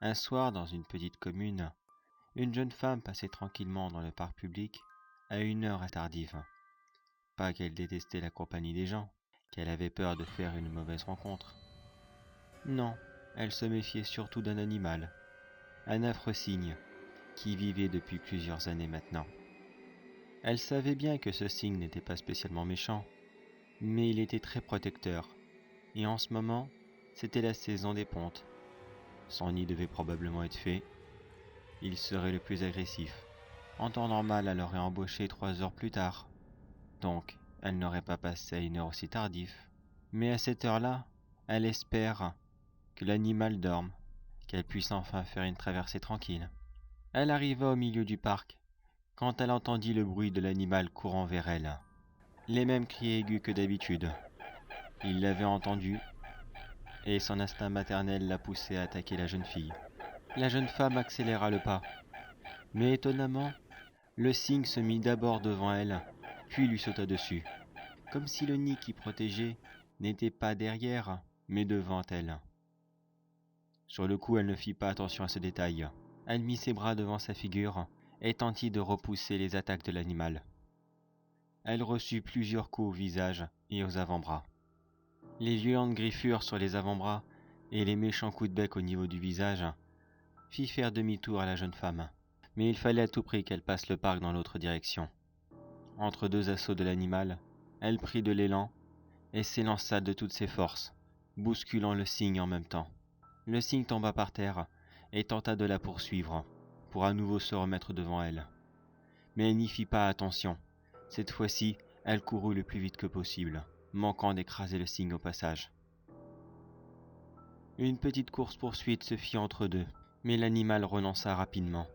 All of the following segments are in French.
Un soir, dans une petite commune, une jeune femme passait tranquillement dans le parc public à une heure tardive. Pas qu'elle détestait la compagnie des gens, qu'elle avait peur de faire une mauvaise rencontre. Non, elle se méfiait surtout d'un animal, un affreux cygne, qui vivait depuis plusieurs années maintenant. Elle savait bien que ce cygne n'était pas spécialement méchant, mais il était très protecteur, et en ce moment, c'était la saison des pontes. Son nid devait probablement être fait. Il serait le plus agressif. En temps normal, elle aurait embauché 3 heures plus tard. Donc, elle n'aurait pas passé à une heure aussi tardive. Mais à cette heure-là, elle espère que l'animal dorme, qu'elle puisse enfin faire une traversée tranquille. Elle arriva au milieu du parc, quand elle entendit le bruit de l'animal courant vers elle. Les mêmes cris aigus que d'habitude. Il l'avait entendu, et son instinct maternel la poussait à attaquer la jeune fille. La jeune femme accéléra le pas, mais étonnamment, le cygne se mit d'abord devant elle, puis lui sauta dessus, comme si le nid qui protégeait n'était pas derrière, mais devant elle. Sur le coup, elle ne fit pas attention à ce détail. Elle mit ses bras devant sa figure et tentit de repousser les attaques de l'animal. Elle reçut plusieurs coups au visage et aux avant-bras. Les violentes griffures sur les avant-bras et les méchants coups de bec au niveau du visage fit faire demi-tour à la jeune femme. Mais il fallait à tout prix qu'elle passe le parc dans l'autre direction. Entre deux assauts de l'animal, elle prit de l'élan et s'élança de toutes ses forces, bousculant le cygne en même temps. Le cygne tomba par terre et tenta de la poursuivre, pour à nouveau se remettre devant elle. Mais elle n'y fit pas attention. Cette fois-ci, elle courut le plus vite que possible, manquant d'écraser le cygne au passage. Une petite course-poursuite se fit entre deux, mais l'animal renonça rapidement.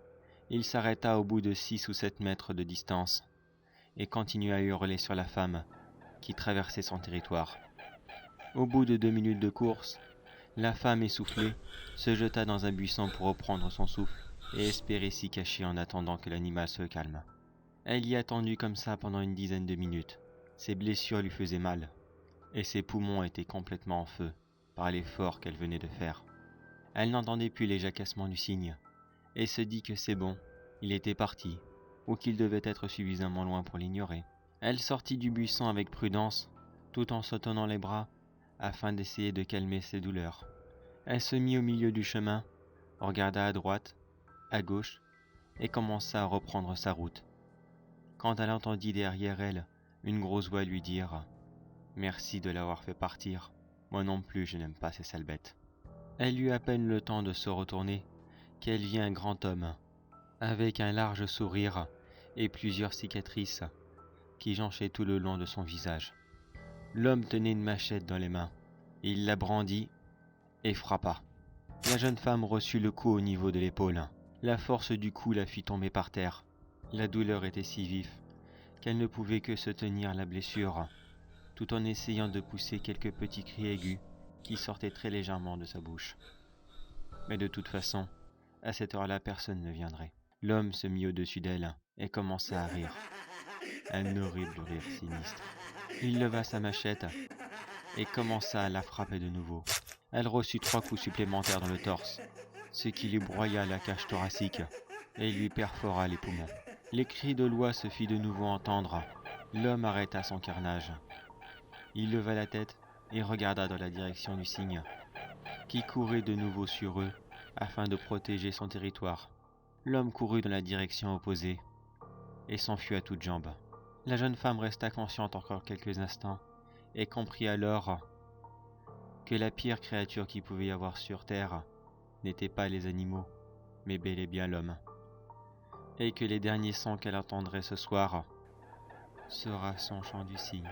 Il s'arrêta au bout de 6 ou 7 mètres de distance et continua à hurler sur la femme qui traversait son territoire. Au bout de 2 minutes de course, la femme essoufflée se jeta dans un buisson pour reprendre son souffle et espérer s'y cacher en attendant que l'animal se calme. Elle y attendit comme ça pendant une dizaine de minutes. Ses blessures lui faisaient mal et ses poumons étaient complètement en feu par l'effort qu'elle venait de faire. Elle n'entendait plus les jacassements du cygne et se dit que c'est bon, il était parti, ou qu'il devait être suffisamment loin pour l'ignorer. Elle sortit du buisson avec prudence, tout en se tenant les bras, afin d'essayer de calmer ses douleurs. Elle se mit au milieu du chemin, regarda à droite, à gauche, et commença à reprendre sa route. Quand elle entendit derrière elle une grosse voix lui dire « Merci de l'avoir fait partir, moi non plus je n'aime pas ces sales bêtes ». Elle eut à peine le temps de se retourner qu'elle vit un grand homme, avec un large sourire et plusieurs cicatrices qui jonchaient tout le long de son visage. L'homme tenait une machette dans les mains. Il la brandit et frappa. La jeune femme reçut le coup au niveau de l'épaule. La force du coup la fit tomber par terre. La douleur était si vive qu'elle ne pouvait que se tenir la blessure, tout en essayant de pousser quelques petits cris aigus qui sortaient très légèrement de sa bouche. Mais de toute façon, à cette heure-là, personne ne viendrait. L'homme se mit au-dessus d'elle et commença à rire. Un horrible rire sinistre. Il leva sa machette et commença à la frapper de nouveau. Elle reçut 3 coups supplémentaires dans le torse, ce qui lui broya la cage thoracique et lui perfora les poumons. Les cris de Loi se fit de nouveau entendre. L'homme arrêta son carnage. Il leva la tête et regarda dans la direction du cygne, qui courait de nouveau sur eux afin de protéger son territoire. L'homme courut dans la direction opposée et s'enfuit à toutes jambes. La jeune femme resta consciente encore quelques instants et comprit alors que la pire créature qu'il pouvait y avoir sur terre n'était pas les animaux, mais bel et bien l'homme, et que les derniers sons qu'elle entendrait ce soir sera son chant du cygne.